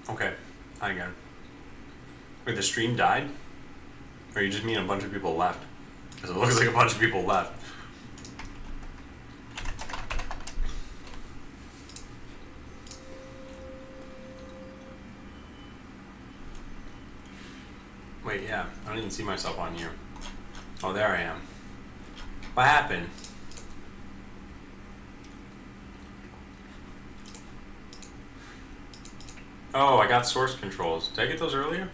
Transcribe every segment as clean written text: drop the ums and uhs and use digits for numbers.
Okay, hi again. Wait, the stream died? Or you just mean a bunch of people left? Because it looks like a bunch of people left. Wait, yeah, I don't even see myself on you. Oh, there I am. What happened? Oh, I got source controls. Did I get those earlier?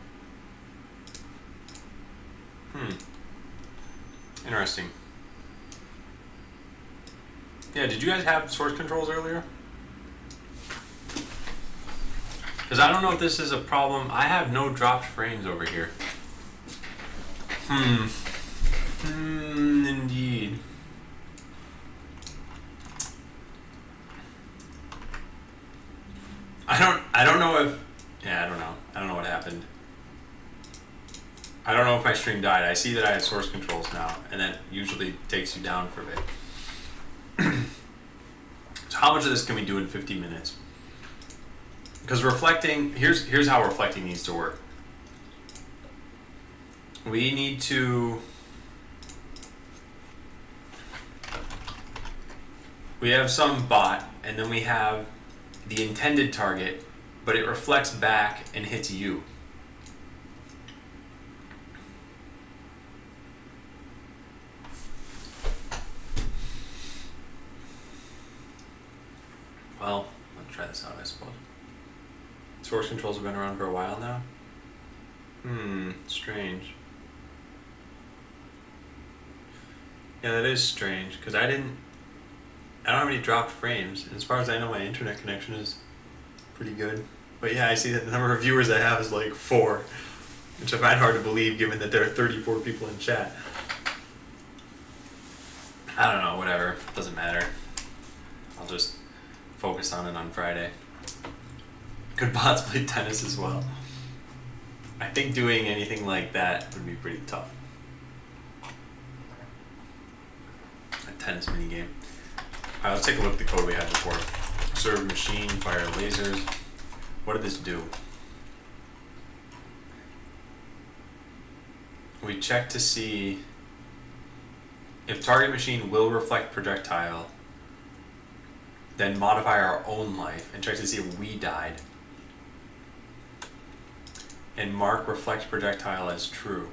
Interesting. Yeah, did you guys have source controls earlier? Because I don't know if this is a problem. I have no dropped frames over here. Indeed. I don't know if... Yeah, I don't know. I don't know what happened. I don't know if my stream died. I see that I have source controls now, and that usually takes you down for a bit. So how much of this can we do in 50 minutes? Because reflecting, here's how reflecting needs to work. We need to... We have some bot, and then we have the intended target, but it reflects back and hits you. Well, let's try this out, I suppose. Source controls have been around for a while now. Strange. Yeah, that is strange, because I don't have any dropped frames. As far as I know, my internet connection is pretty good. But yeah, I see that the number of viewers I have is like 4, which I find hard to believe given that there are 34 people in chat. I don't know, whatever. Doesn't matter. I'll just focus on it on Friday. Could bots play tennis as well? I think doing anything like that would be pretty tough. A tennis minigame. Alright, let's take a look at the code we had before. Serve machine, fire lasers. What did this do? We check to see if target machine will reflect projectile, then modify our own life and check to see if we died. And mark reflect projectile as true.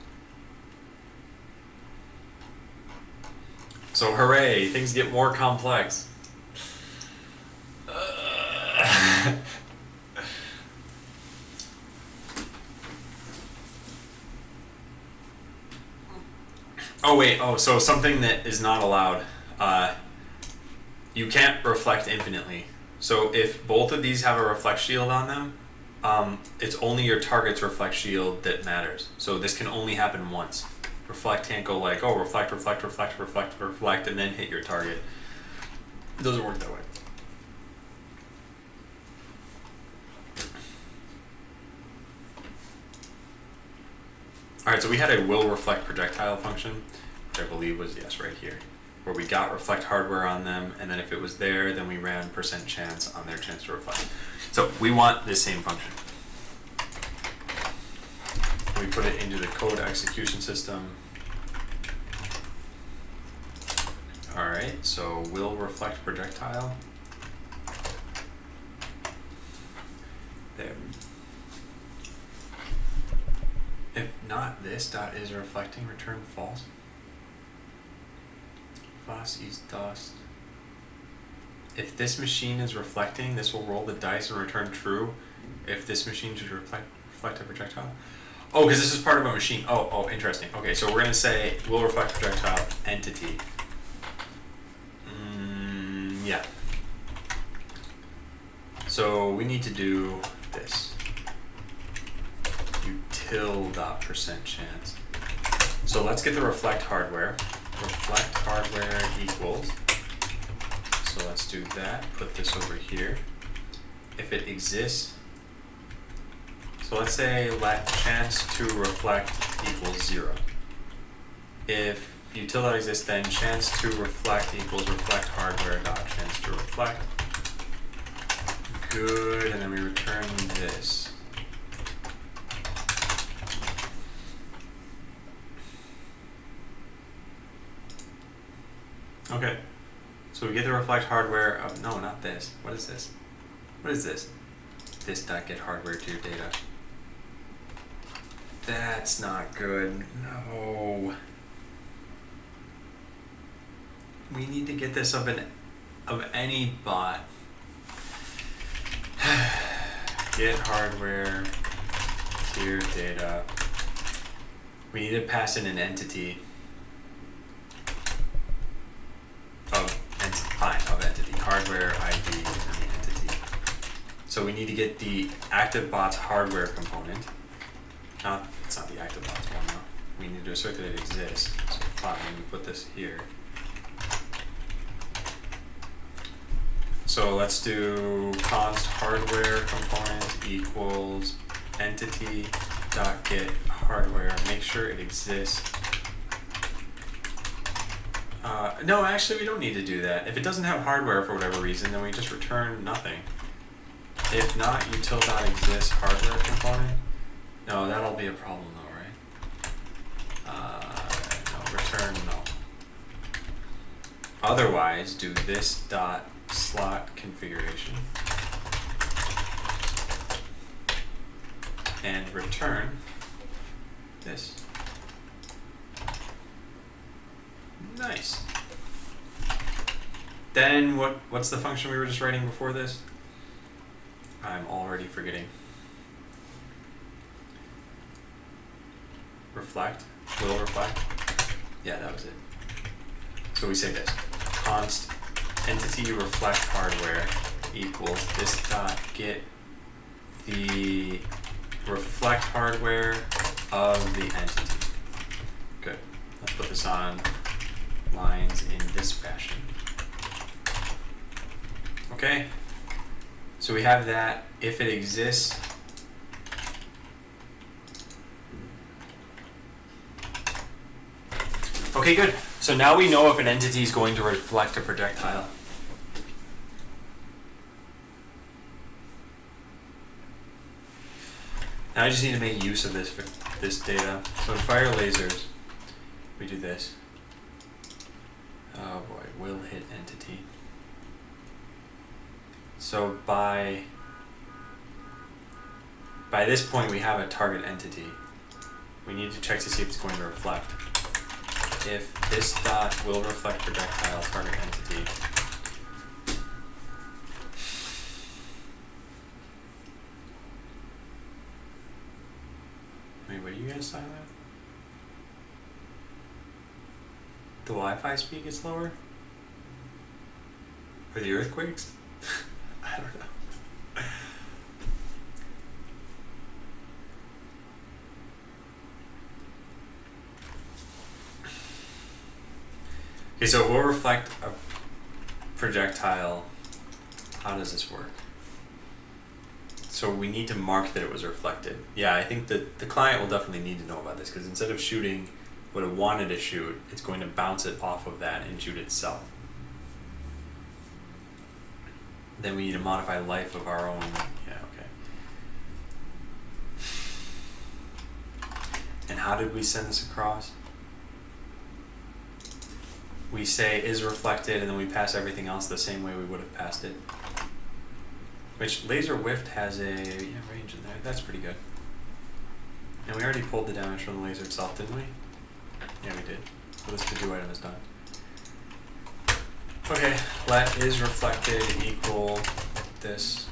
So hooray, things get more complex. Oh wait, so something that is not allowed. You can't reflect infinitely. So if both of these have a reflect shield on them, it's only your target's reflect shield that matters. So this can only happen once. Reflect can't go like, oh, reflect, reflect, reflect, reflect, reflect, and then hit your target. It doesn't work that way. Alright, so we had a will reflect projectile function, which I believe was, yes, right here, where we got reflect hardware on them, and then if it was there, then we ran % chance on their chance to reflect. So we want this same function. We put it into the code execution system. Alright, so will reflect projectile. There. If not this dot is reflecting, return false. Foss is dust. If this machine is reflecting, this will roll the dice and return true. If this machine should reflect a projectile. Oh, because this is part of a machine. Oh, interesting. Okay, so we're gonna say will reflect projectile entity. Yeah. So we need to do this. Util.% chance. So let's get the reflect hardware. Reflect hardware equals. So let's do that. Put this over here. If it exists. So let's say let chance to reflect equals 0. If util exists, then chance to reflect equals reflect hardware dot chance to reflect. Good, and then we return this. Okay. So we get the reflect hardware of, no, not this. What is this? What is this? This dot get hardware to your data. That's not good. No. We need to get this of any bot. Get hardware to your data. We need to pass in an entity of entity. Hardware ID and the entity. So we need to get the active bot's hardware component. It's not the active bots one now. We need to assert that it exists. So fine, we put this here. So let's do const hardware component equals entity dot get hardware. Make sure it exists. No, actually we don't need to do that. If it doesn't have hardware for whatever reason, then we just return nothing. If not, util dot exists hardware component. No, that'll be a problem though, right? No, return null. Otherwise, do this dot slot configuration and return this. Nice. Then what's the function we were just writing before this? I'm already forgetting. Reflect, will reflect. Yeah, that was it. So we say this, const entity reflect hardware equals this dot get the reflect hardware of the entity. Good. Let's put this on lines in this fashion. Okay. So we have that. If it exists, okay, good. So now we know if an entity is going to reflect a projectile. Now I just need to make use of this data. So in fire lasers, we do this. Oh boy, will hit entity. So by this point we have a target entity. We need to check to see if it's going to reflect. If this dot will reflect projectile target entity. Wait, what are you guys talking about? The Wi-Fi speed gets lower? Or the earthquakes? I don't know. Okay, so we'll reflect a projectile. How does this work? So we need to mark that it was reflected. Yeah, I think that the client will definitely need to know about this because instead of shooting what it wanted to shoot, it's going to bounce it off of that and shoot itself. Then we need to modify life of our own. Yeah, okay. And how did we send this across? We say is reflected and then we pass everything else the same way we would have passed it. Which laser whiffed has a range in there. That's pretty good. And we already pulled the damage from the laser itself, didn't we? Yeah, we did. So this to-do item is done. Okay, let is reflected equal this.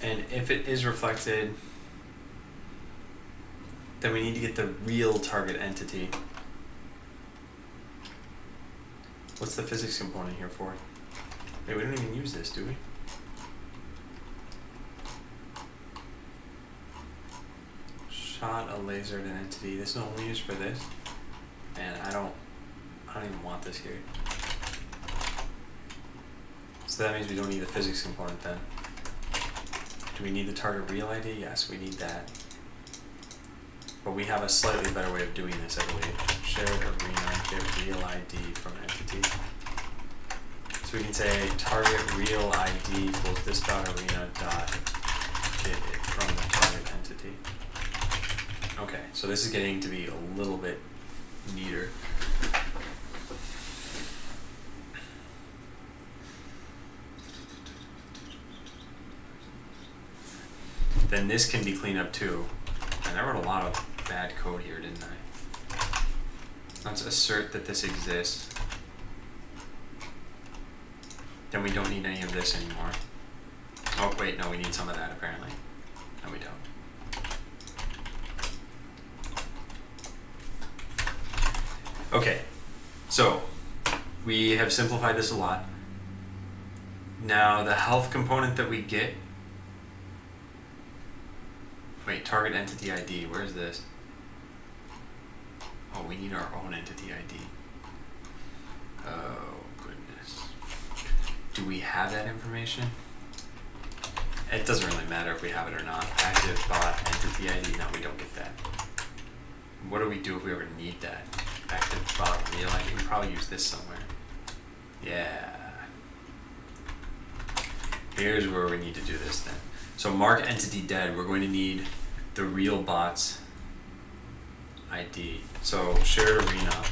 And if it is reflected, then we need to get the real target entity. What's the physics component here for? Wait, we don't even use this, do we? Shot a laser at an entity. This is only used for this. And I don't even want this here. So that means we don't need the physics component then. Do we need the target real ID? Yes, we need that. But we have a slightly better way of doing this, I believe. Shared arena, get real ID from entity. So we can say target real ID equals this dot arena dot get it from the target entity. Okay, so this is getting to be a little bit neater. Then this can be cleaned up too. And I wrote a lot of bad code here, didn't I? Let's assert that this exists. Then we don't need any of this anymore. Oh wait, no, we need some of that apparently. No, we don't. Okay, so we have simplified this a lot. Now the health component that we get, wait, target entity ID, where's this? Oh, we need our own entity ID. Oh goodness. Do we have that information? It doesn't really matter if we have it or not. Active bot entity ID, no, we don't get that. What do we do if we ever need that? Active bot real ID, we probably use this somewhere. Yeah. Here's where we need to do this then. So mark entity dead, we're going to need the real bot's ID. So shared arena,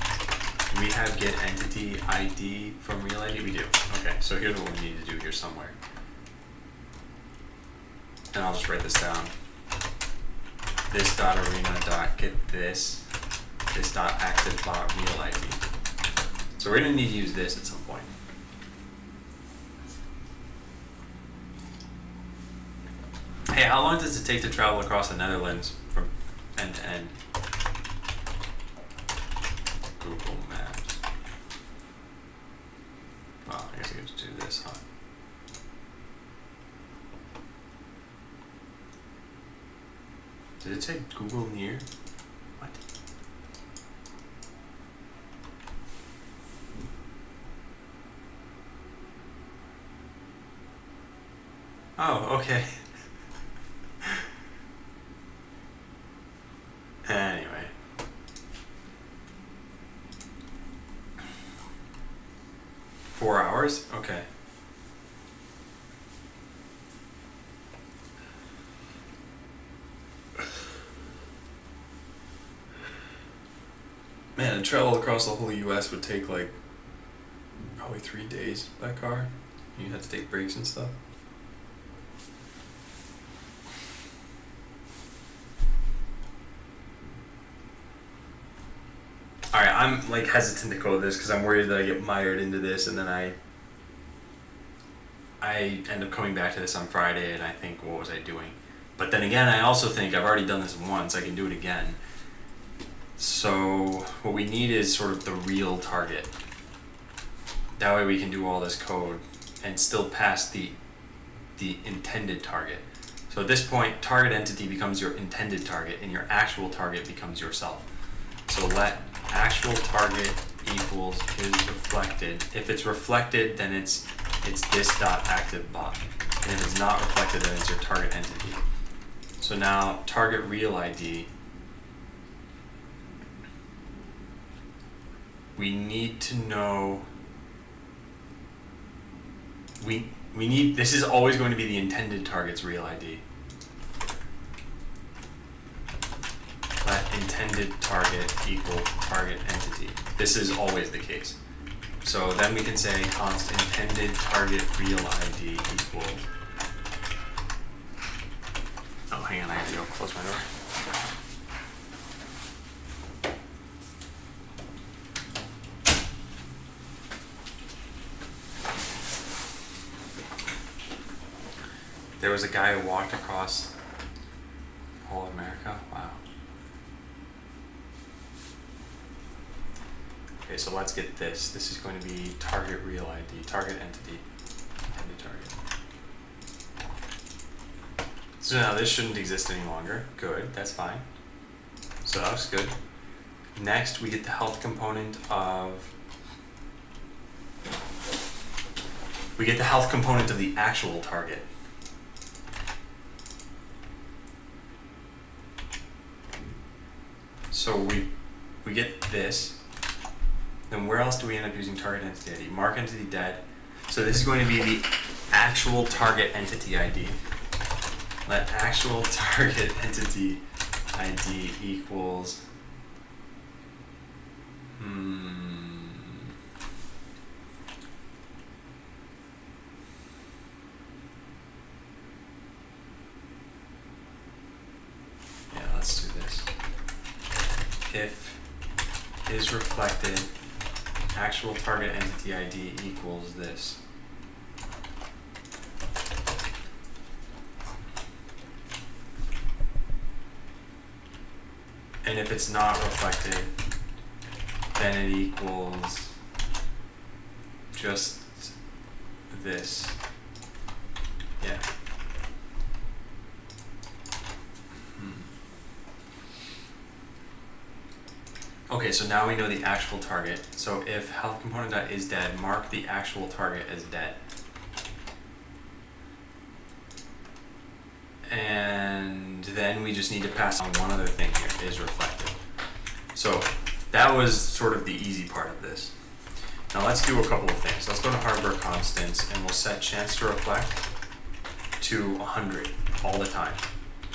do we have get entity ID from real ID? We do. Okay, so here's what we need to do here somewhere. And I'll just write this down. This dot arena dot get this dot active bot real ID. So we're gonna need to use this at some point. Hey, how long does it take to travel across the Netherlands from end to end? Google Maps. Well, I guess I could just do this, huh? Did it say Google near? What? Oh, okay. Anyway. Four hours? Okay. Man, travel across the whole US would take like probably 3 days by car. You have to take breaks and stuff. Alright, I'm like hesitant to code this because I'm worried that I get mired into this and then I end up coming back to this on Friday and I think, what was I doing? But then again, I also think I've already done this once, I can do it again. So what we need is sort of the real target. That way we can do all this code and still pass the intended target. So at this point, target entity becomes your intended target and your actual target becomes yourself. So let actual target equals is reflected. If it's reflected, then it's this dot active bot. And if it's not reflected, then it's your target entity. So now target real ID, we need to know, we need, this is always going to be the intended target's real ID. Let intended target equal target entity. This is always the case. So then we can say const intended target real ID equal, oh hang on, I have to go close my door. There was a guy who walked across all of America. Wow. Okay, so let's get this. This is going to be target real ID, target entity, intended target. So now this shouldn't exist any longer. Good, that's fine. So that was good. Next, we get the health component of, the actual target. So we get this. Then where else do we end up using target entity ID? Mark entity dead. So this is going to be the actual target entity ID. Let actual target entity ID equals yeah, let's do this. If is reflected actual target entity ID equals this. And if it's not reflected, then it equals just this. Yeah. Okay, so now we know the actual target. So if health component is dead, mark the actual target as dead. And then we just need to pass on one other thing here, is reflected. So that was sort of the easy part of this. Now let's do a couple of things. Let's go to hardware constants and we'll set chance to reflect to 100 all the time.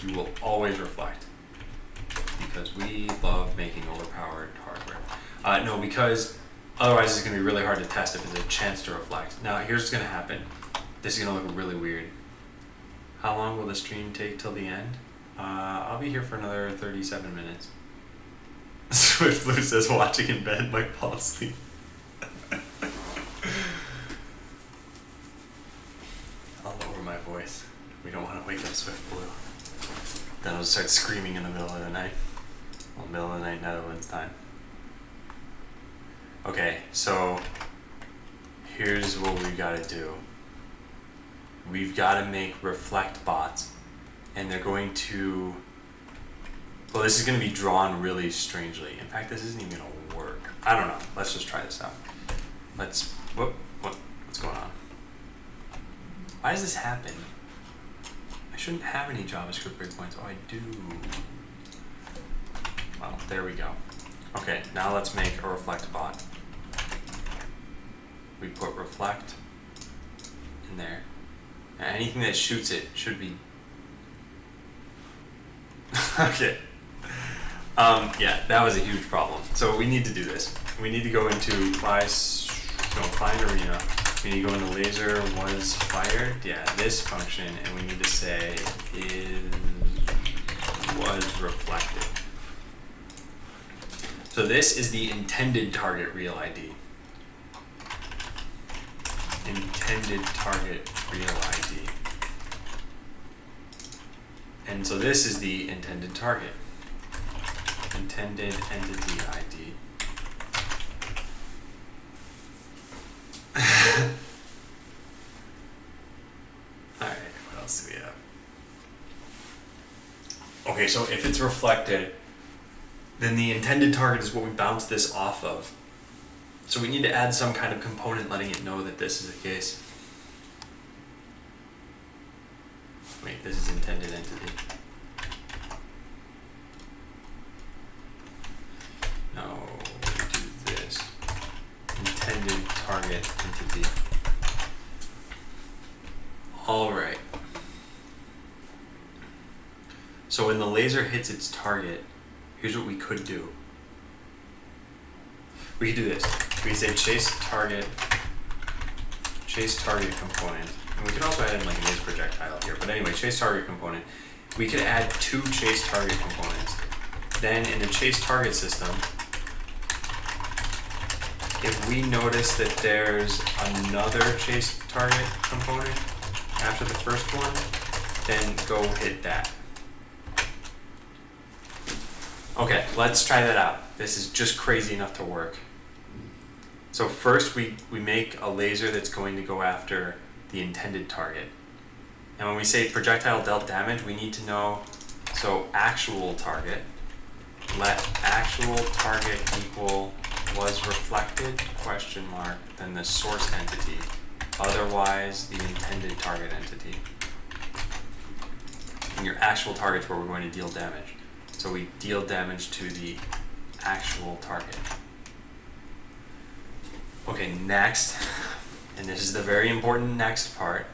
You will always reflect because we love making overpowered hardware. No, because otherwise it's going to be really hard to test if it's a chance to reflect. Now here's what's going to happen. This is going to look really weird. How long will the stream take till the end? I'll be here for another 37 minutes. Swift Blue says watching in bed might fall asleep. I'll lower my voice. We don't want to wake up Swift Blue. Then I'll start screaming in the middle of the night. Well, middle of the night Netherlands time. Okay, so here's what we gotta do. We've got to make reflect bots, and they're going to, well, this is going to be drawn really strangely. In fact, this isn't even going to work. I don't know. Let's just try this out. What's going on? Why does this happen? I shouldn't have any JavaScript breakpoints. Oh, I do. Well, there we go. Okay, now let's make a reflect bot. We put reflect in there. Anything that shoots it should be okay. Yeah, that was a huge problem. So we need to do this. We need to go into client arena. We need to go into laser was fired. Yeah, this function, and we need to say was reflected. So this is the intended target real ID. Intended target real ID. And so this is the intended target. Intended entity ID. Alright, what else do we have? Okay, so if it's reflected, then the intended target is what we bounce this off of. So we need to add some kind of component letting it know that this is the case. Wait, this is intended entity. No, we do this. Intended target entity. Alright. So when the laser hits its target, here's what we could do. We could do this. We could say chase target component. And we could also add in like an is projectile here. But anyway, chase target component. We could add two chase target components. Then in the chase target system, if we notice that there's another chase target component after the first one, then go hit that. Okay, let's try that out. This is just crazy enough to work. So first we make a laser that's going to go after the intended target. And when we say projectile dealt damage, we need to know, so actual target, let actual target equal was reflected, question mark, then the source entity, otherwise the intended target entity. And your actual target's where we're going to deal damage. So we deal damage to the actual target. Okay, next, and this is the very important next part,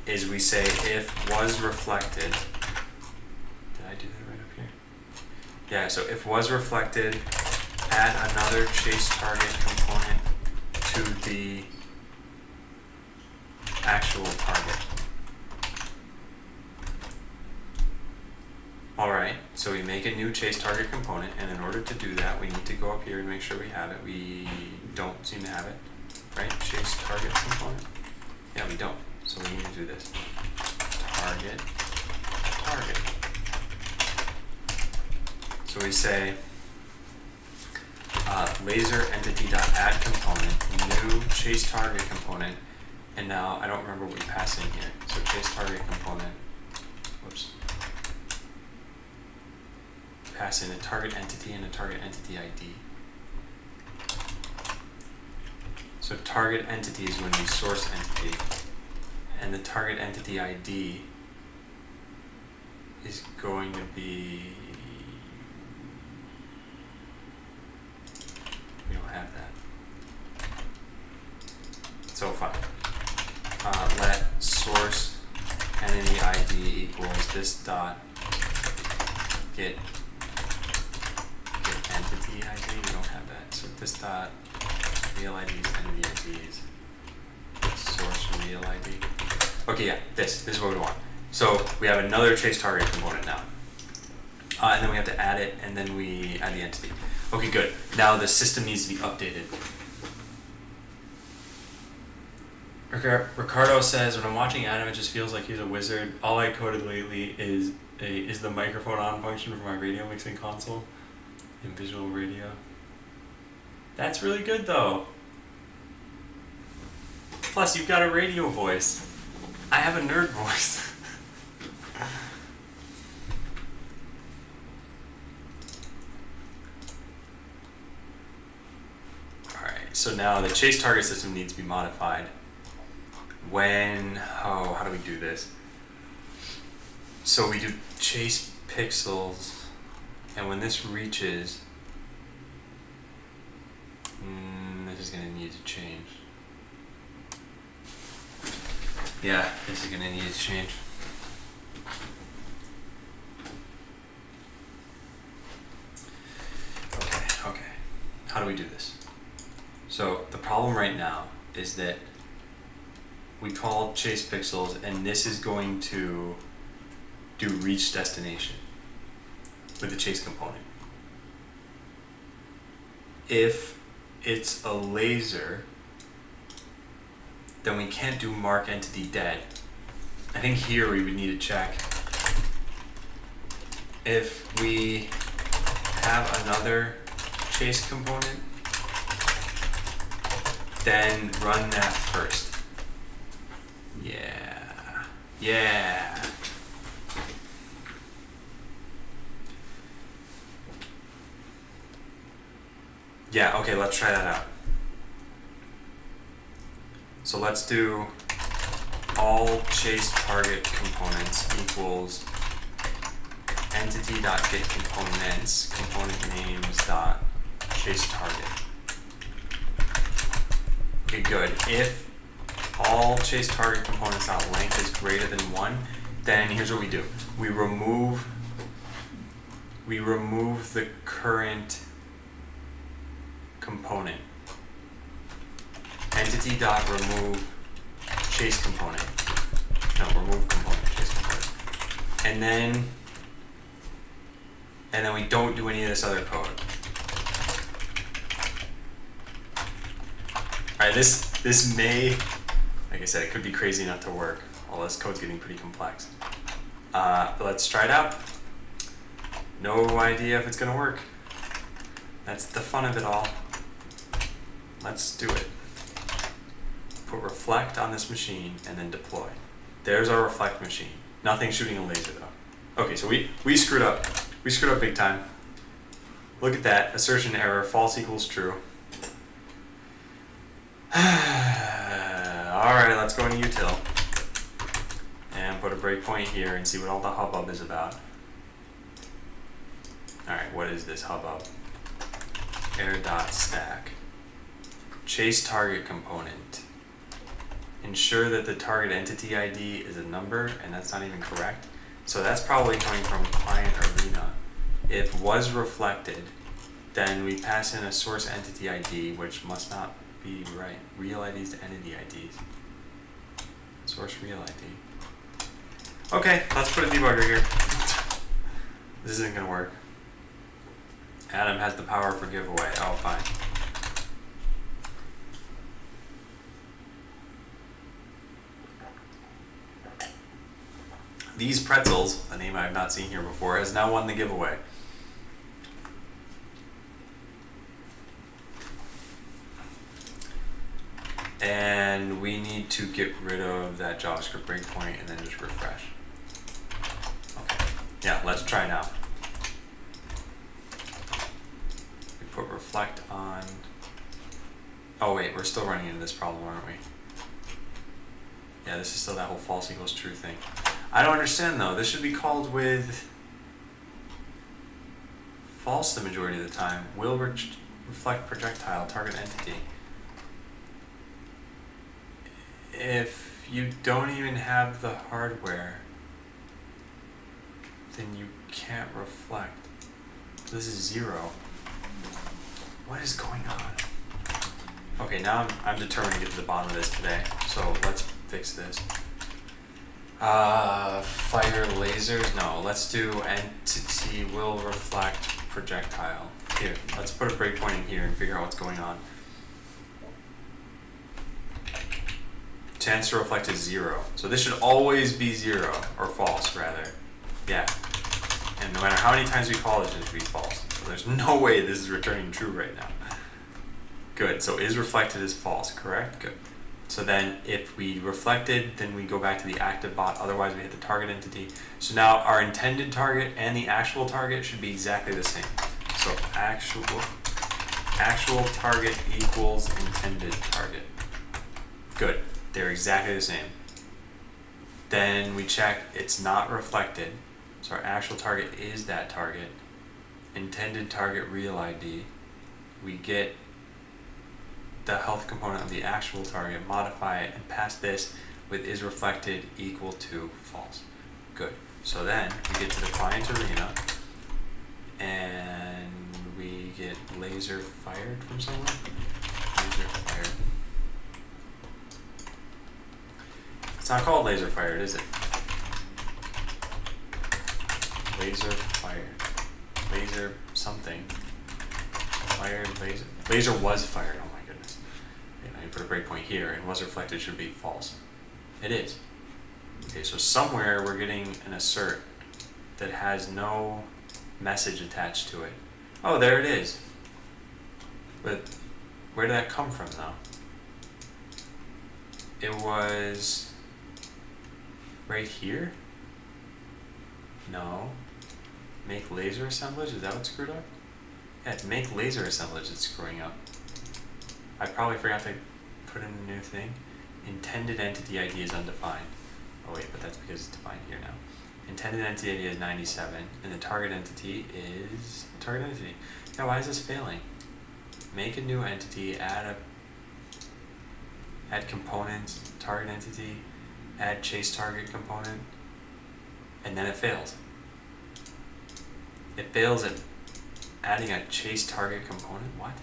is we say if was reflected. Did I do that right up here? Yeah, so if was reflected, add another chase target component to the actual target. Alright, so we make a new chase target component, and in order to do that, we need to go up here and make sure we have it. We don't seem to have it, right? Chase target component. Yeah, we don't. So we need to do this. Target. So we say laser entity.add component, new chase target component, and now I don't remember what we pass in here. So chase target component, whoops. Pass in a target entity and a target entity ID. So target entity is going to be source entity, and the target entity ID is going to be, we don't have that. So fine. Let source entity ID equals this dot get entity ID. We don't have that. So this dot real IDs, entity IDs, source real ID. Okay, yeah, this is what we want. So we have another chase target component now. And then we have to add it, and then we add the entity. Okay, good. Now the system needs to be updated. Ricardo says, when I'm watching Adam, it just feels like he's a wizard. All I coded lately is the microphone on function for my radio mixing console in Visual Radio. That's really good though. Plus, you've got a radio voice. I have a nerd voice. Alright, so now the chase target system needs to be modified. How do we do this? So we do chase pixels, and when this reaches, this is going to need to change. Yeah, this is going to need to change. Okay. How do we do this? So the problem right now is that we call chase pixels, and this is going to do reach destination with the chase component. If it's a laser, then we can't do mark entity dead. I think here we would need to check if we have another chase component, then run that first. Yeah. Yeah, okay, let's try that out. So let's do all chase target components equals entity.get components, component names dot chase target. Okay, good. If all chase target components dot length is greater than 1, then here's what we do. We remove the current component. Entity dot remove chase component. No, remove component, chase component. And then we don't do any of this other code. Alright, this may, like I said, it could be crazy enough to work. All this code's getting pretty complex. But let's try it out. No idea if it's gonna work. That's the fun of it all. Let's do it. Put reflect on this machine and then deploy. There's our reflect machine. Nothing shooting a laser though. Okay, so we screwed up. We screwed up big time. Look at that. Assertion error. False equals true. Alright, let's go into util. And put a breakpoint here and see what all the hubbub is about. Alright, what is this hubbub? Error.stack. Chase target component. Ensure that the target entity ID is a number, and that's not even correct. So that's probably coming from client arena. if was reflected, then we pass in a source entity ID, which must not be right. Real IDs to entity IDs. Source real ID. Okay, let's put a debugger here. This isn't gonna work. Adam has the power for giveaway. Oh, fine. These Pretzels, a name I have not seen here before, has now won the giveaway. And we need to get rid of that JavaScript breakpoint and then just refresh. Okay, yeah, let's try now. We put reflect on. Oh wait, we're still running into this problem, aren't we? Yeah, this is still that whole false equals true thing. I don't understand though. This should be called with false the majority of the time. Will reflect projectile target entity. If you don't even have the hardware, then you can't reflect. This is 0. What is going on? Okay, now I'm determined to get to the bottom of this today. So let's fix this. Fire lasers? No, let's do entity will reflect projectile. Here, let's put a breakpoint in here and figure out what's going on. Chance to reflect is 0. So this should always be 0, or false rather. Yeah. And no matter how many times we call it, it should be false. So there's no way this is returning true right now. Good, so is reflected is false, correct? Good. So then if we reflected, then we go back to the active bot, otherwise we hit the target entity. So now our intended target and the actual target should be exactly the same. So actual target equals intended target. Good. They're exactly the same. Then we check it's not reflected. So our actual target is that target. Intended target real ID. We get the health component of the actual target, modify it, and pass this with is reflected equal to false. Good. So then we get to the client arena and we get laser fired from someone. Laser fired. It's not called laser fired, is it? Laser fired. Laser something. Fired laser. Laser was fired. Oh my goodness. Okay, now you put a breakpoint here and was reflected should be false. It is. Okay, so somewhere we're getting an assert that has no message attached to it. Oh, there it is. But where did that come from though? It was right here? No. Make laser assemblage? Is that what screwed up? Yeah, make laser assemblage is screwing up. I probably forgot to put in a new thing. Intended entity ID is undefined. Oh wait, but that's because it's defined here now. Intended entity ID is 97, and the target entity is target entity. Now why is this failing? Make a new entity, add components, target entity, add chase target component, and then it fails. It fails at adding a chase target component? What?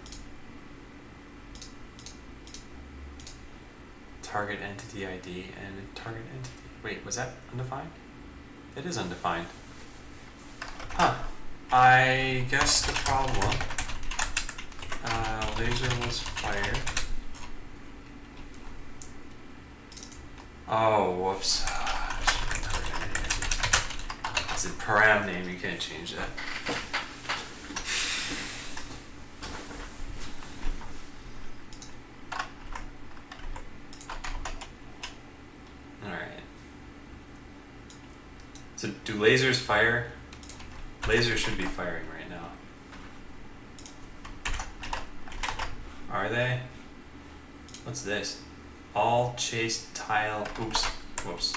Target entity ID and a target entity. Wait, was that undefined? It is undefined. Huh. I guess the problem, laser was fired. Oh, whoops. It's a param name, you can't change that. Alright. So do lasers fire? Lasers should be firing right now. Are they? What's this? All chase tile, oops, whoops.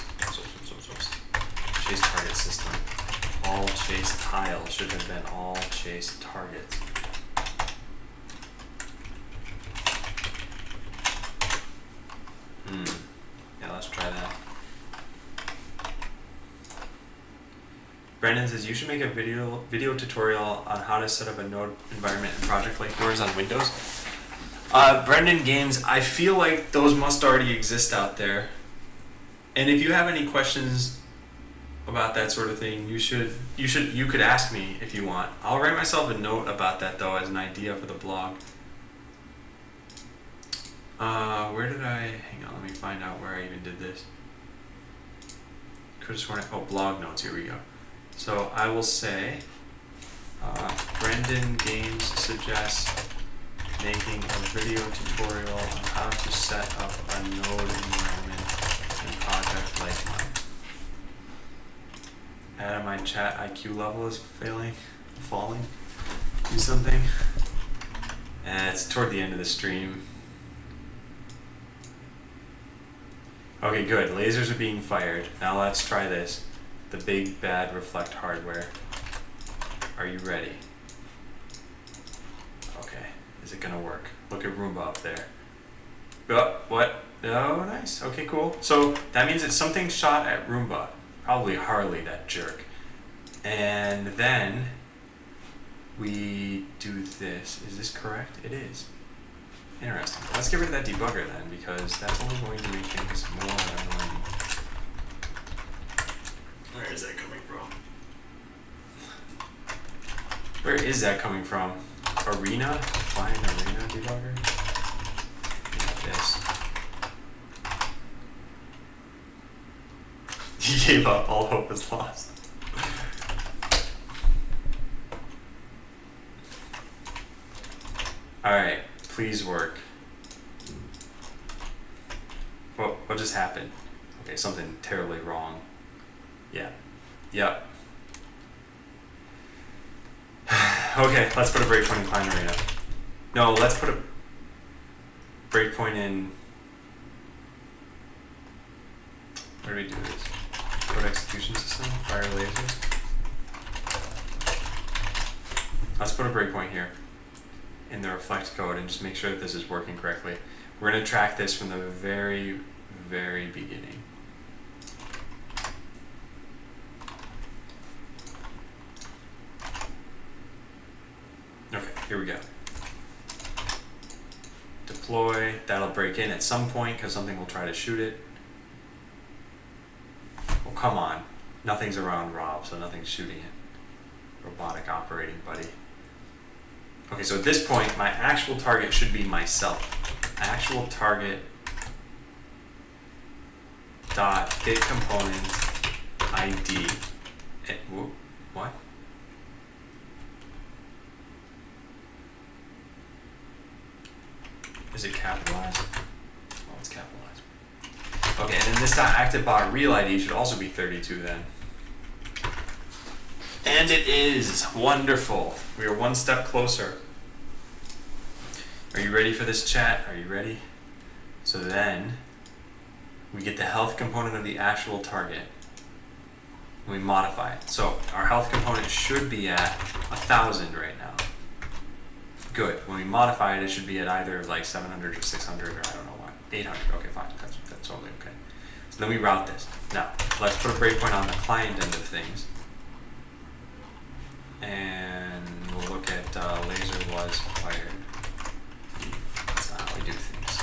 Chase target system. All chase tile should have been all chase targets. Yeah, let's try that. Brendan says you should make a video tutorial on how to set up a node environment and project like yours on Windows. Brendan Games, I feel like those must already exist out there. And if you have any questions about that sort of thing, you could ask me if you want. I'll write myself a note about that though as an idea for the blog. Where did I, hang on, let me find out where I even did this. Could have sworn, oh, blog notes, here we go. So I will say, Brendan Games suggests making a video tutorial on how to set up a node environment and project like mine. Adam, my chat IQ level is falling. Do something. And it's toward the end of the stream. Okay, good. Lasers are being fired. Now let's try this. The big bad reflect hardware. Are you ready? Okay. Is it gonna work? Look at Roomba up there. Oh, what? Oh, nice. Okay, cool. So that means it's something shot at Roomba. Probably Harley, that jerk. And then we do this. Is this correct? It is. Interesting. Let's get rid of that debugger then, because that's only going to make things more annoying. Where is that coming from? Where is that coming from? Arena? Find Arena debugger? Yeah, this. He gave up. All hope is lost. Alright, please work. What just happened? Okay, something terribly wrong. Yeah. Yep. Okay, let's put a breakpoint in Client Arena. No, let's put a breakpoint in... Where do we do this? Code execution system, fire lasers. Let's put a breakpoint here in the reflect code and just make sure that this is working correctly. We're going to track this from the very, very beginning. Okay, here we go. Deploy, that'll break in at some point because something will try to shoot it. Well, come on. Nothing's around Rob, so nothing's shooting it. Robotic operating buddy. Okay, so at this point, my actual target should be myself. Actual target dot hit component ID. What? Is it capitalized? Oh, it's capitalized. Okay, and then this dot active bot real ID should also be 32 then. And it is wonderful. We are one step closer. Are you ready for this, chat? Are you ready? So then we get the health component of the actual target. And we modify it. So our health component should be at 1,000 right now. Good. When we modify it, it should be at either like 700 or 600 or I don't know what. 800. Okay, fine. That's totally okay. So then we route this. Now, let's put a breakpoint on the client end of things. And we'll look at laser was fired. That's not how we do things.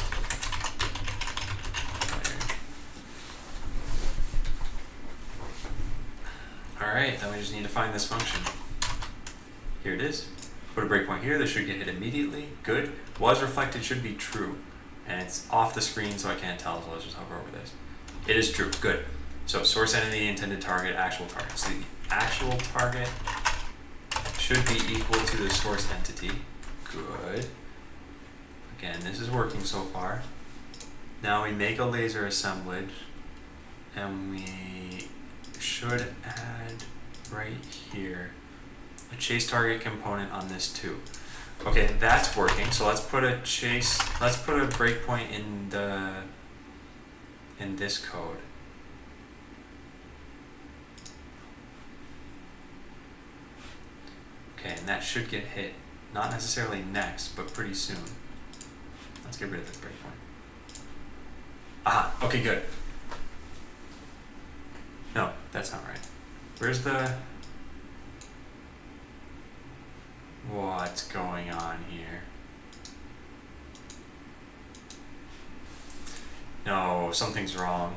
Fired. Alright, then we just need to find this function. Here it is. Put a breakpoint here. This should get hit immediately. Good. Was reflected should be true. And it's off the screen, so I can't tell, so let's just hover over this. It is true. Good. So source entity, intended target, actual target. So the actual target should be equal to the source entity. Good. Again, this is working so far. Now we make a laser assemblage, and we should add right here a chase target component on this too. Okay, that's working. So let's put a breakpoint in this code. Okay, and that should get hit. Not necessarily next, but pretty soon. Let's get rid of this breakpoint. Aha, okay, good. No, that's not right. Where's the What's going on here? No, something's wrong.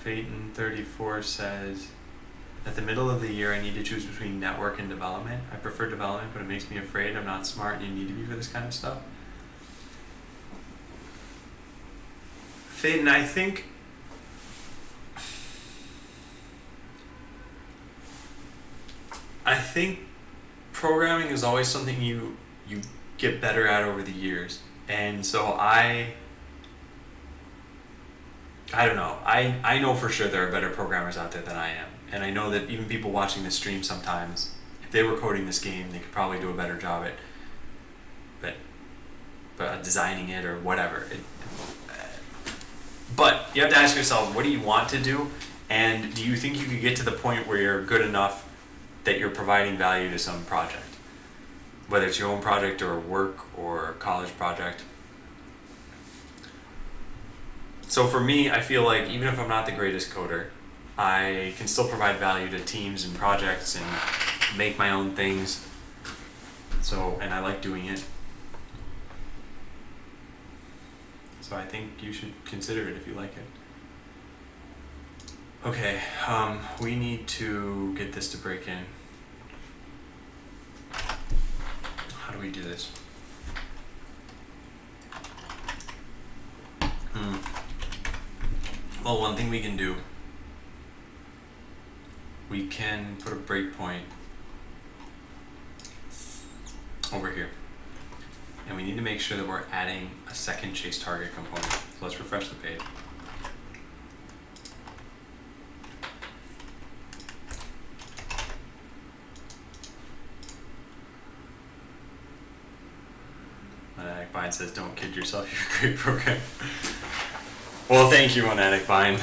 Phaeton34 says, at the middle of the year I need to choose between network and development. I prefer development, but it makes me afraid I'm not smart and you need to be for this kind of stuff. Phaeton, I think programming is always something you get better at over the years. And so I don't know. I know for sure there are better programmers out there than I am. And I know that even people watching this stream sometimes, if they were coding this game, they could probably do a better job at designing it or whatever. But you have to ask yourself, what do you want to do? And do you think you could get to the point where you're good enough that you're providing value to some project? Whether it's your own project or work or college project. So for me, I feel like even if I'm not the greatest coder, I can still provide value to teams and projects and make my own things. So, and I like doing it. So I think you should consider it if you like it. Okay, we need to get this to break in. How do we do this? Well, one thing we can do, we can put a breakpoint over here. And we need to make sure that we're adding a second chase target component. So let's refresh the page. Monetic Bind says, don't kid yourself, you're a great program. Well, thank you, Monetic Bind.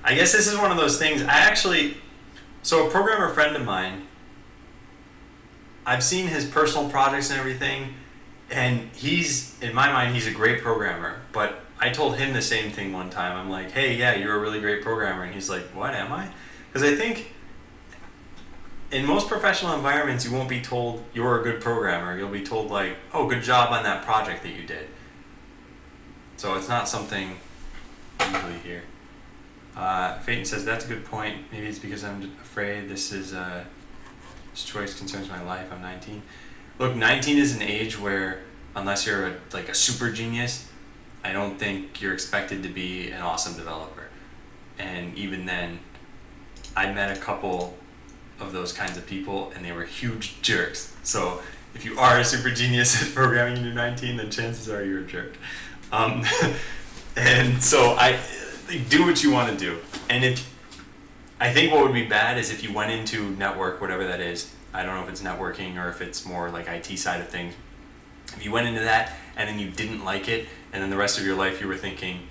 I guess this is one of those things, so a programmer friend of mine, I've seen his personal projects and everything, and in my mind, he's a great programmer, but I told him the same thing one time. I'm like, hey, yeah, you're a really great programmer. And he's like, what, am I? Because I think in most professional environments, you won't be told you're a good programmer. You'll be told like, oh, good job on that project that you did. So it's not something usually here. Phaeton says, that's a good point. Maybe it's because I'm afraid this choice concerns my life. I'm 19. Look, 19 is an age where, unless you're a super genius, I don't think you're expected to be an awesome developer. And even then, I met a couple of those kinds of people, and they were huge jerks. So if you are a super genius at programming and you're 19, then chances are you're a jerk. And so do what you want to do. And I think what would be bad is if you went into network, whatever that is. I don't know if it's networking or if it's more like IT side of things. If you went into that and then you didn't like it, and then the rest of your life you were thinking,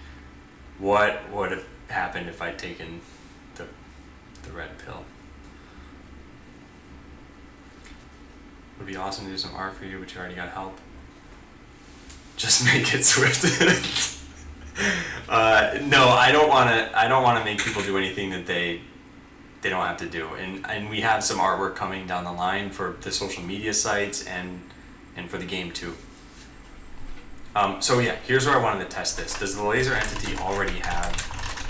what would have happened if I'd taken the red pill? It would be awesome to do some art for you, but you already got help. Just make it Swift. No, I don't want to make people do anything that they don't have to do. And we have some artwork coming down the line for the social media sites and for the game too. So yeah, here's where I wanted to test this. Does the laser entity already have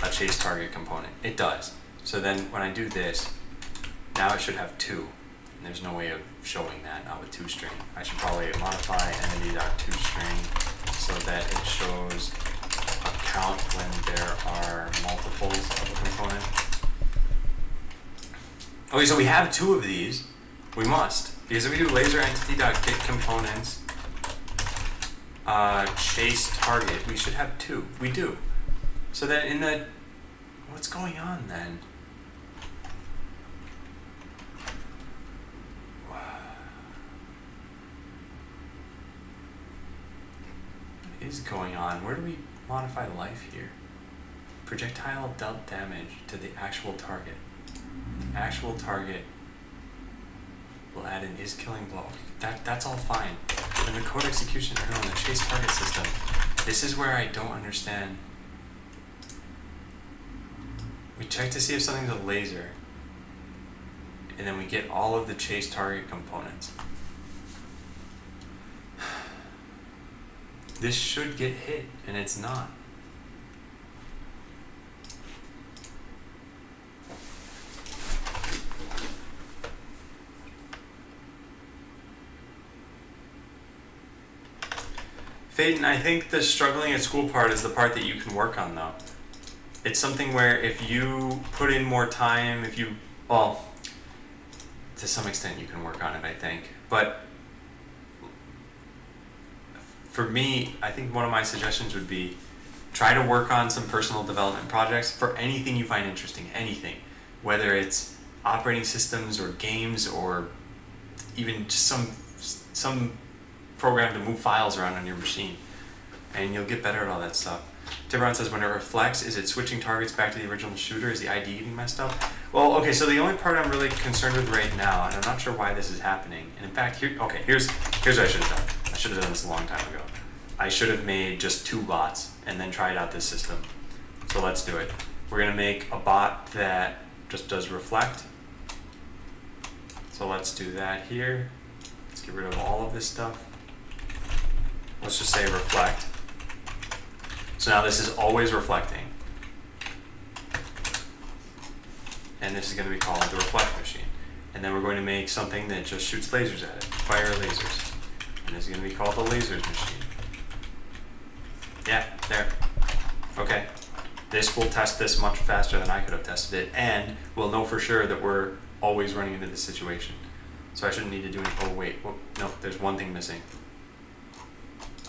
a chase target component? It does. So then when I do this, now it should have 2. And there's no way of showing that, not with toString. I should probably modify entity.toString so that it shows a count when there are multiples of a component. Okay, so we have 2 of these. We must. Because if we do laser entity.getComponents chase target, we should have 2. We do. So then what's going on then? What is going on? Where do we modify life here? Projectile dealt damage to the actual target. The actual target will add an is killing blow. That's all fine. in the code execution, or no, in the chase target system, this is where I don't understand. We check to see if something's a laser, and then we get all of the chase target components. This should get hit, and it's not. Phaeton, I think the struggling at school part is the part that you can work on, though. It's something where if you put in more time, well, to some extent you can work on it, I think. But for me, I think one of my suggestions would be try to work on some personal development projects for anything you find interesting, anything. Whether it's operating systems or games or even just some program to move files around on your machine, and you'll get better at all that stuff. Tiburon says, when it reflects, is it switching targets back to the original shooter? Is the ID getting messed up? Well, okay, so the only part I'm really concerned with right now, and I'm not sure why this is happening, and in fact, here's what I should have done. I should have done this a long time ago. I should have made just 2 bots and then tried out this system. So let's do it. We're gonna make a bot that just does reflect. So let's do that here. Let's get rid of all of this stuff. Let's just say reflect. So now this is always reflecting. And this is going to be called the reflect machine. And then we're going to make something that just shoots lasers at it. Fire lasers. And this is going to be called the lasers machine. Yeah, there. Okay. This will test this much faster than I could have tested it. And we'll know for sure that we're always running into this situation. So I shouldn't need to do any, oh wait, no, there's one thing missing.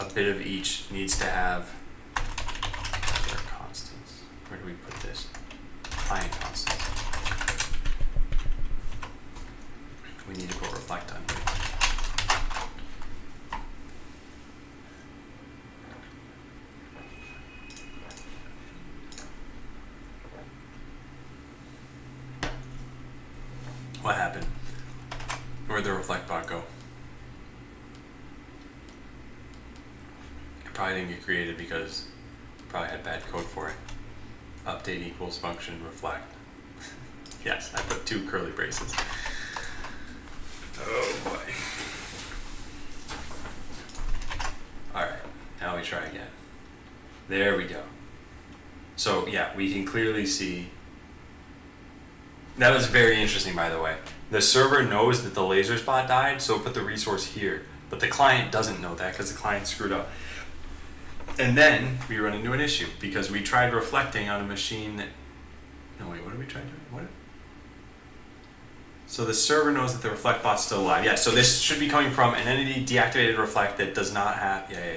A bit of each needs to have their constants. Where do we put this? Client constants. We need to put reflect on here. What happened? Where'd the reflect bot go? Probably didn't get created because probably had bad code for it. Update equals function reflect. Yes, I put 2 curly braces. Oh boy. Alright, now we try again. There we go. So yeah, we can clearly see. That was very interesting, by the way. The server knows that the laser spot died, so it put the resource here. But the client doesn't know that because the client screwed up. And then we run into an issue because we tried reflecting on a machine that, no wait, what did we try doing? What? So the server knows that the reflect bot's still alive. Yeah, so this should be coming from an entity deactivated reflect that does not have, yeah.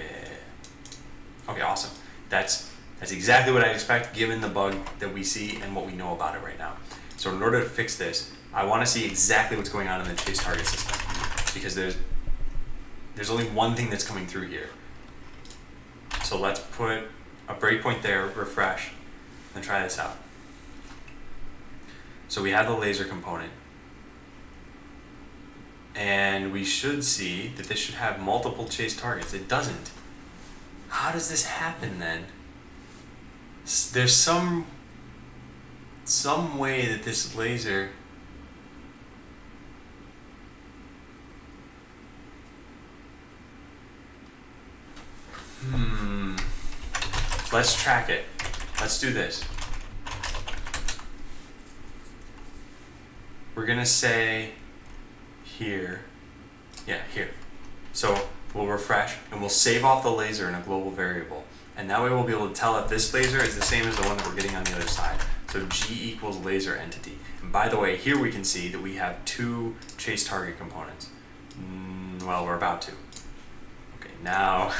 Okay, awesome. That's exactly what I expect given the bug that we see and what we know about it right now. So in order to fix this, I want to see exactly what's going on in the chase target system because there's only one thing that's coming through here. So let's put a breakpoint there, refresh, and try this out. So we have the laser component. And we should see that this should have multiple chase targets. It doesn't. How does this happen then? There's some way that this laser Let's track it. Let's do this. We're gonna say here, yeah, here. So we'll refresh and we'll save off the laser in a global variable. And that way we'll be able to tell if this laser is the same as the one that we're getting on the other side. So G equals laser entity. And by the way, here we can see that we have 2 chase target components. Well, we're about to. Okay, now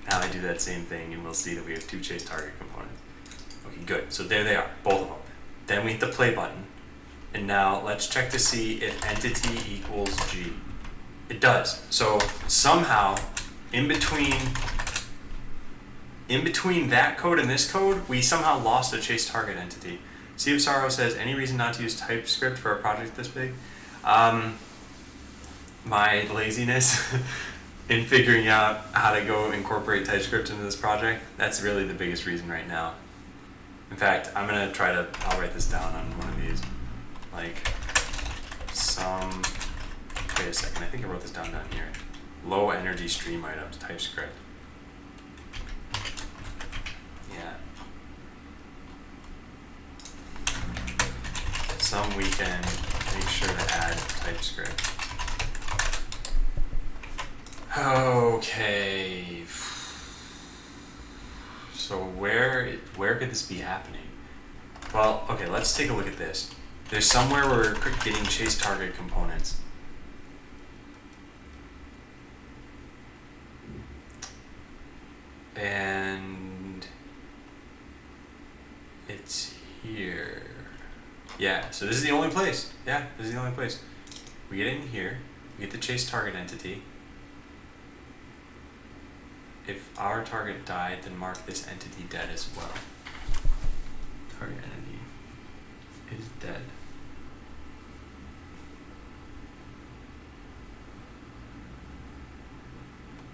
I do that same thing and we'll see that we have 2 chase target components. Okay, good. So there they are, both of them. Then we hit the play button. And now let's check to see if entity equals G. It does. So somehow in between that code and this code, we somehow lost a chase target entity. Sea of Sorrow says, any reason not to use TypeScript for a project this big? My laziness. in figuring out how to go incorporate TypeScript into this project. That's really the biggest reason right now. In fact, I'm gonna I'll write this down on one of these. Like, wait a second, I think I wrote this down here. Low energy stream items, TypeScript. Yeah. Some weekend, make sure to add TypeScript. Okay. So where could this be happening? Well, okay, let's take a look at this. There's somewhere where we're getting chase target components. And it's here. Yeah, so this is the only place. Yeah, this is the only place. We get in here, we get the chase target entity. If our target died, then mark this entity dead as well. Target entity is dead.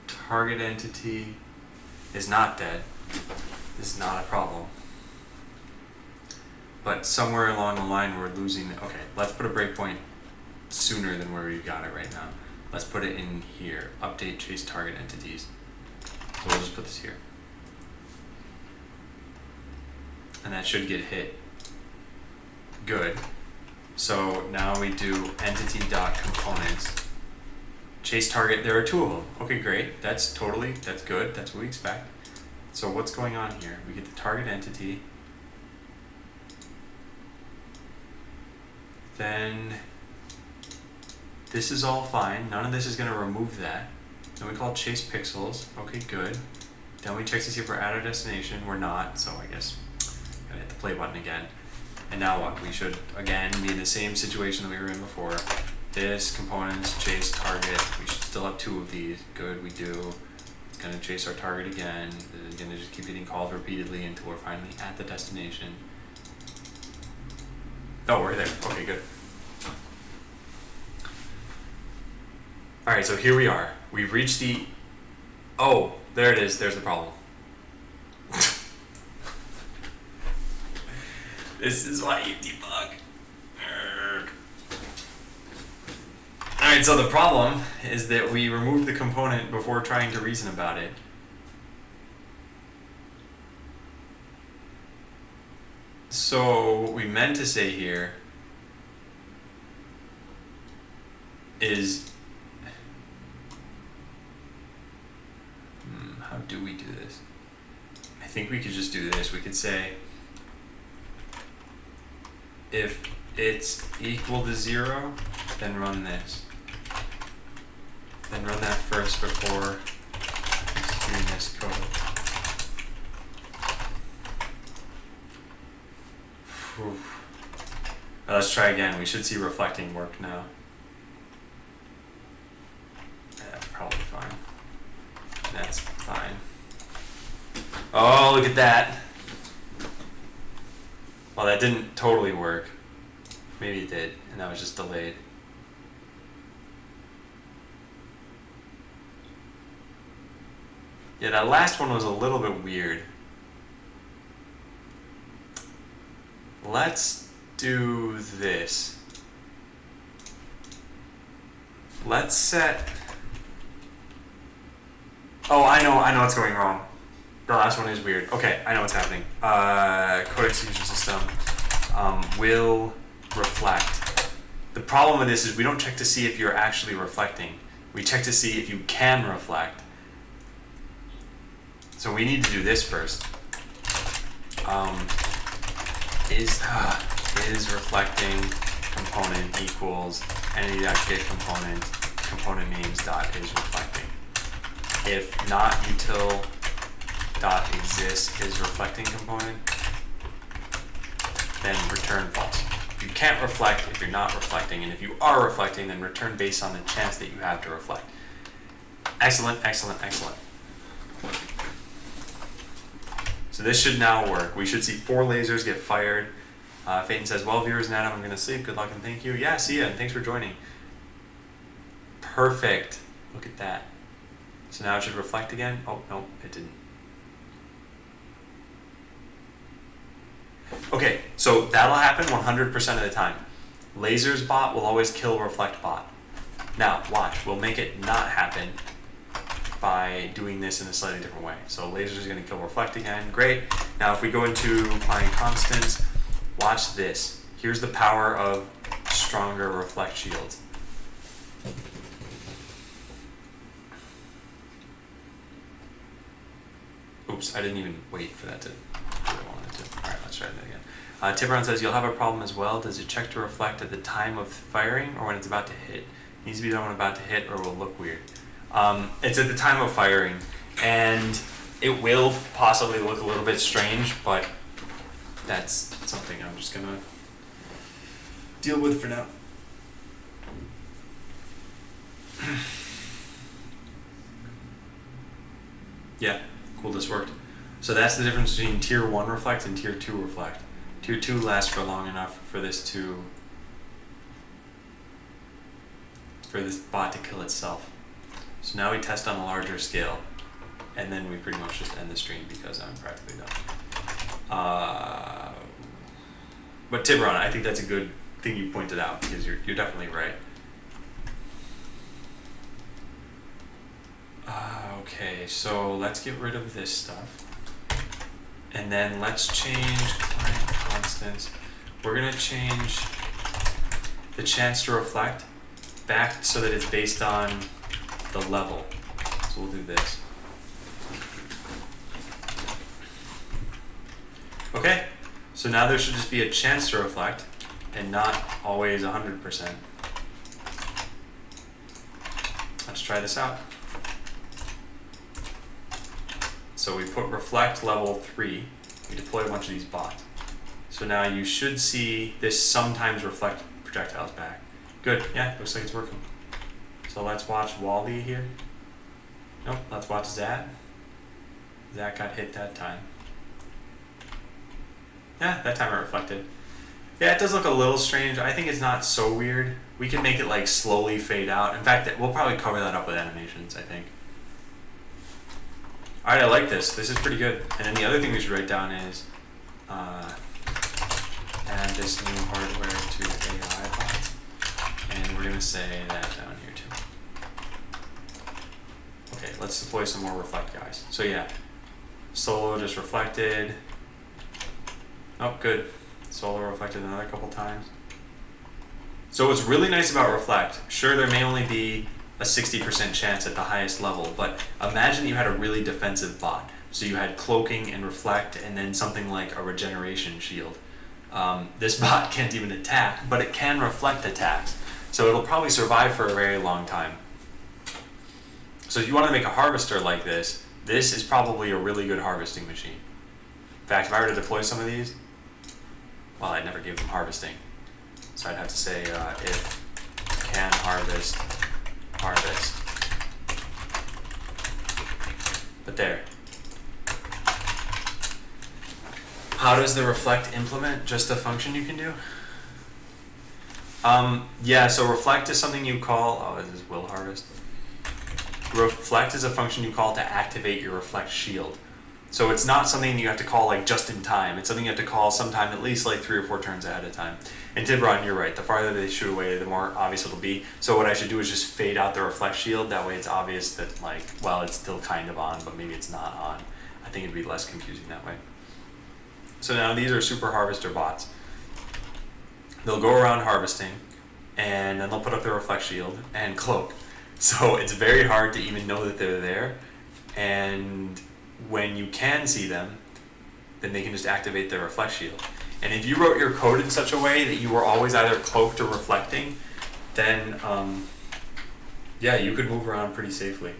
Target entity is not dead. This is not a problem. But somewhere along the line we're losing. Okay, let's put a breakpoint sooner than where we've got it right now. Let's put it in here. Update chase target entities. So we'll just put this here. And that should get hit. Good. So now we do entity.components. Chase target, there are two of them. Okay, great. That's good. That's what we expect. So what's going on here? We get the target entity. Then this is all fine. None of this is going to remove that. Then we call chase pixels. Okay, good. Then we check to see if we're at our destination. We're not, so I guess gotta hit the play button again. And now what? We should again be in the same situation that we were in before. This components chase target. We should still have two of these. Good, we do. It's gonna chase our target again. It's gonna just keep getting called repeatedly until we're finally at the destination. Oh, we're there. Okay, good. All right, so here we are. We've reached the. Oh, there it is. There's the problem. This is why you debug. Alright, so the problem is that we removed the component before trying to reason about it. So what we meant to say here is, how do we do this? I think we could just do this. We could say, if it's equal to 0, then run this. Then run that first before executing this code. Whew. Now let's try again. We should see reflecting work now. That's probably fine. That's fine. Oh, look at that. Well, that didn't totally work. Maybe it did, and that was just delayed. Yeah, that last one was a little bit weird. Let's do this. Let's set. Oh, I know what's going wrong. The last one is weird. Okay, I know what's happening. Code execution system will reflect. The problem with this is we don't check to see if you're actually reflecting. We check to see if you can reflect. So we need to do this first. Is reflecting component equals entity.get component names dot is reflecting. If not util dot exists is reflecting component, then return false. You can't reflect if you're not reflecting, and if you are reflecting, then return based on the chance that you have to reflect. Excellent, excellent, excellent. So this should now work. We should see 4 lasers get fired. Phaeton says, well, viewers and Adam, I'm going to sleep. Good luck and thank you. Yeah, see ya, and thanks for joining. Perfect. Look at that. So now it should reflect again. Oh, no, it didn't. Okay, so that'll happen 100% of the time. Lasers bot will always kill reflect bot. Now, watch, we'll make it not happen by doing this in a slightly different way. So laser is going to kill reflect again. Great. Now if we go into applying constants, watch this. Here's the power of stronger reflect shields. Oops, I didn't even wait for that to do what I wanted to. All right, let's try that again. Tiburon says, you'll have a problem as well. Does it check to reflect at the time of firing or when it's about to hit? It needs to be done when about to hit or it will look weird. It's at the time of firing, and it will possibly look a little bit strange, but that's something I'm just gonna deal with for now. Yeah, cool, this worked. So that's the difference between tier 1 reflect and tier 2 reflect. Tier 2 lasts for long enough for this bot to kill itself. So now we test on a larger scale, and then we pretty much just end the stream because I'm practically done. But Tiburon, I think that's a good thing you pointed out because you're definitely right. Okay, so let's get rid of this stuff. And then let's change client constants. We're gonna change the chance to reflect back so that it's based on the level. So we'll do this. Okay, so now there should just be a chance to reflect and not always 100%. Let's try this out. So we put reflect level 3, we deploy a bunch of these bots. So now you should see this sometimes reflect projectiles back. Good, yeah, looks like it's working. So let's watch Wally here. Nope, let's watch Zat. Zat got hit that time. Yeah, that time it reflected. Yeah, it does look a little strange. I think it's not so weird. We can make it like slowly fade out. In fact, we'll probably cover that up with animations, I think. Alright, I like this. This is pretty good. And then the other thing we should write down is add this new hardware to AI bots. And we're going to say that down here too. Okay, let's deploy some more reflect guys. So yeah, Solo just reflected. Oh, good. Solo reflected another couple times. So what's really nice about reflect, sure there may only be a 60% chance at the highest level, but imagine you had a really defensive bot. So you had cloaking and reflect and then something like a regeneration shield. This bot can't even attack, but it can reflect attacks. So it'll probably survive for a very long time. So if you want to make a harvester like this, this is probably a really good harvesting machine. In fact, if I were to deploy some of these, well, I'd never give them harvesting. So I'd have to say if can harvest. But there. How does the reflect implement? Just a function you can do? Yeah, so reflect is something you call, oh, this is will harvest. Reflect is a function you call to activate your reflect shield. So it's not something you have to call like just in time. It's something you have to call sometime at least like 3 or 4 turns ahead of time. And Tiburon, you're right. The farther they shoot away, the more obvious it'll be. So what I should do is just fade out the reflect shield. That way it's obvious that like, well, it's still kind of on, but maybe it's not on. I think it'd be less confusing that way. So now these are super harvester bots. They'll go around harvesting and then they'll put up their reflect shield and cloak. So it's very hard to even know that they're there. And when you can see them, then they can just activate their reflect shield. And if you wrote your code in such a way that you were always either cloaked or reflecting, then yeah, you could move around pretty safely.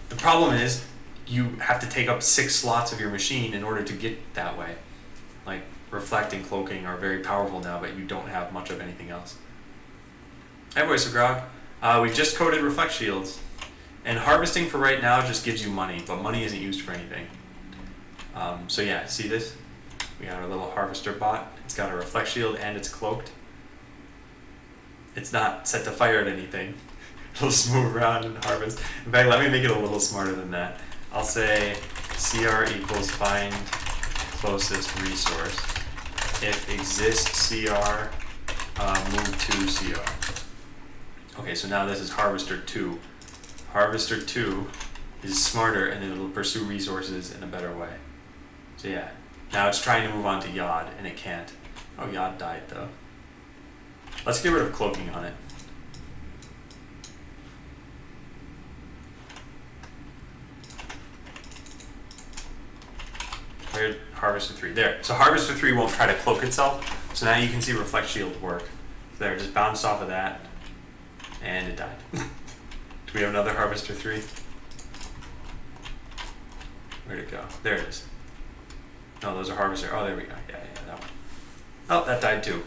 The problem is you have to take up 6 slots of your machine in order to get that way. Like reflect and cloaking are very powerful now, but you don't have much of anything else. Hey, Voice of Grog. We just coded reflect shields. And harvesting for right now just gives you money, but money isn't used for anything. So yeah, see this? We got our little harvester bot. It's got a reflect shield and it's cloaked. It's not set to fire at anything. It'll just move around and harvest. In fact, let me make it a little smarter than that. I'll say CR equals find closest resource. If exists CR, move to CR. Okay, so now this is Harvester 2. Harvester 2 is smarter and it'll pursue resources in a better way. So yeah, now it's trying to move on to Yod and it can't. Oh, Yod died though. Let's get rid of cloaking on it. Where's Harvester 3? There. So Harvester 3 won't try to cloak itself. So now you can see Reflect Shield work. There, just bounced off of that. And it died. Do we have another Harvester 3? Where'd it go? There it is. No, those are Harvester. Oh, there we go. Yeah, that one. Oh, that died too.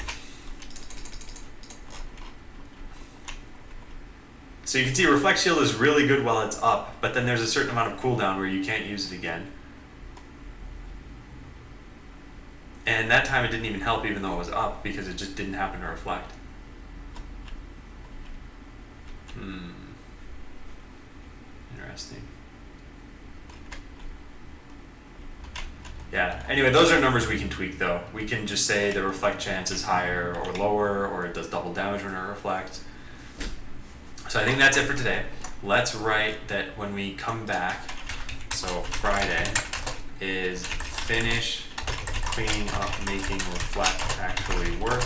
So you can see Reflect Shield is really good while it's up, but then there's a certain amount of cooldown where you can't use it again. And that time it didn't even help even though it was up because it just didn't happen to reflect. Interesting. Yeah, anyway, those are numbers we can tweak though. We can just say the reflect chance is higher or lower, or it does double damage when it reflects. So I think that's it for today. Let's write that when we come back, so Friday, is finish cleaning up, making reflect actually work.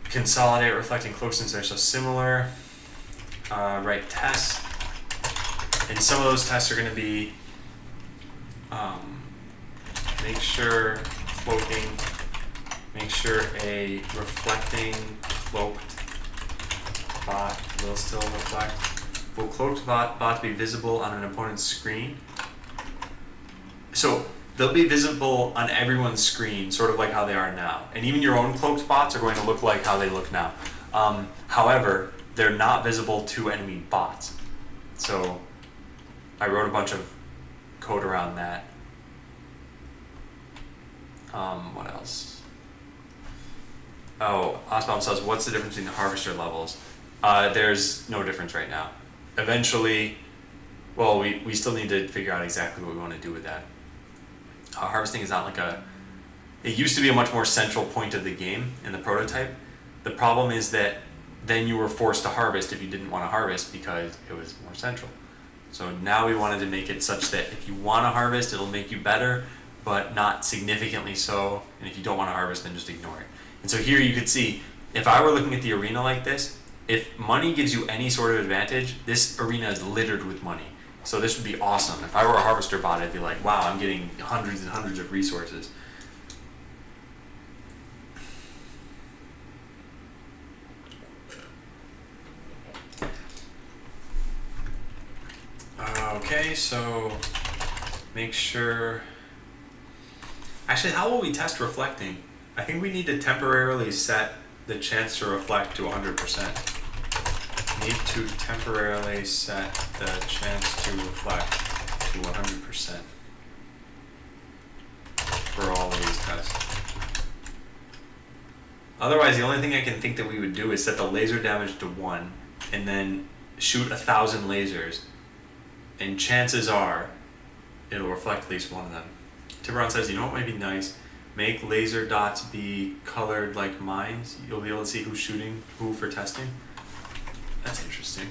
Consolidate reflecting cloak since they're so similar. Write tests. And some of those tests are going to be make sure cloaking, make sure a reflecting cloaked bot will still reflect. Will cloaked bot be visible on an opponent's screen? So they'll be visible on everyone's screen, sort of like how they are now. And even your own cloaked bots are going to look like how they look now. However, they're not visible to enemy bots. So I wrote a bunch of code around that. What else? Oh, Osbom says, what's the difference between the harvester levels? There's no difference right now. Eventually, well, we still need to figure out exactly what we want to do with that. Harvesting is not like it used to be a much more central point of the game in the prototype. The problem is that then you were forced to harvest if you didn't want to harvest because it was more central. So now we wanted to make it such that if you want to harvest, it'll make you better, but not significantly so. And if you don't want to harvest, then just ignore it. And so here you could see, if I were looking at the arena like this, if money gives you any sort of advantage, this arena is littered with money. So this would be awesome. If I were a harvester bot, I'd be like, wow, I'm getting hundreds and hundreds of resources. Okay, so make sure... Actually, how will we test reflecting? I think we need to temporarily set the chance to reflect to 100%. Need to temporarily set the chance to reflect to 100% for all of these tests. Otherwise, the only thing I can think that we would do is set the laser damage to 1 and then shoot 1,000 lasers, and chances are it'll reflect at least one of them. Tiburon says, you know what might be nice? Make laser dots be colored like mines. You'll be able to see who's shooting who for testing. That's interesting.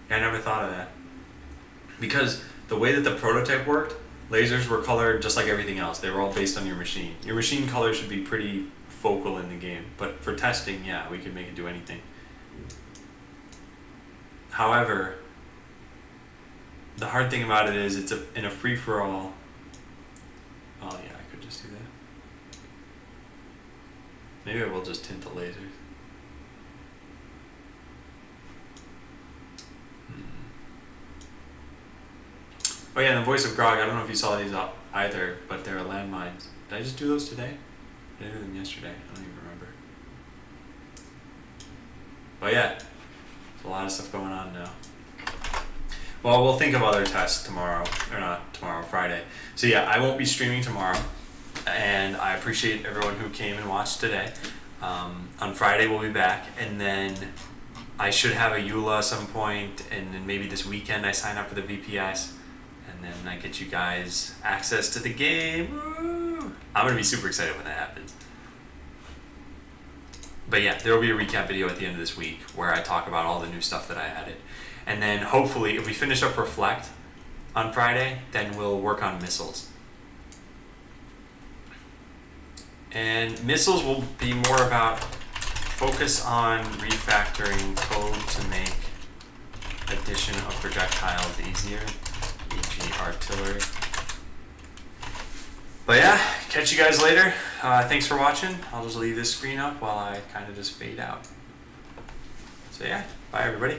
Yeah, I never thought of that. Because the way that the prototype worked, lasers were colored just like everything else. They were all based on your machine. Your machine color should be pretty focal in the game. But for testing, yeah, we could make it do anything. However, the hard thing about it is it's in a free-for-all. Oh yeah, I could just do that. Maybe I will just tint the lasers. Oh yeah, and the Voice of Grog, I don't know if you saw these either, but they're landmines. Did I just do those today? I did them yesterday, I don't even remember. But yeah, there's a lot of stuff going on now. Well, we'll think of other tests tomorrow, or not tomorrow, Friday. So yeah, I won't be streaming tomorrow. and I appreciate everyone who came and watched today. On Friday we'll be back, and then I should have a EULA at some point, and then maybe this weekend I sign up for the VPS, and then I get you guys access to the game. Woo! I'm gonna be super excited when that happens. But yeah, there will be a recap video at the end of this week where I talk about all the new stuff that I added. And then hopefully, if we finish up Reflect on Friday, then we'll work on missiles. And missiles will be more about focus on refactoring code to make addition of projectiles easier, e.g. artillery. But yeah, catch you guys later. Thanks for watching. I'll just leave this screen up while I kind of just fade out. So yeah, bye everybody.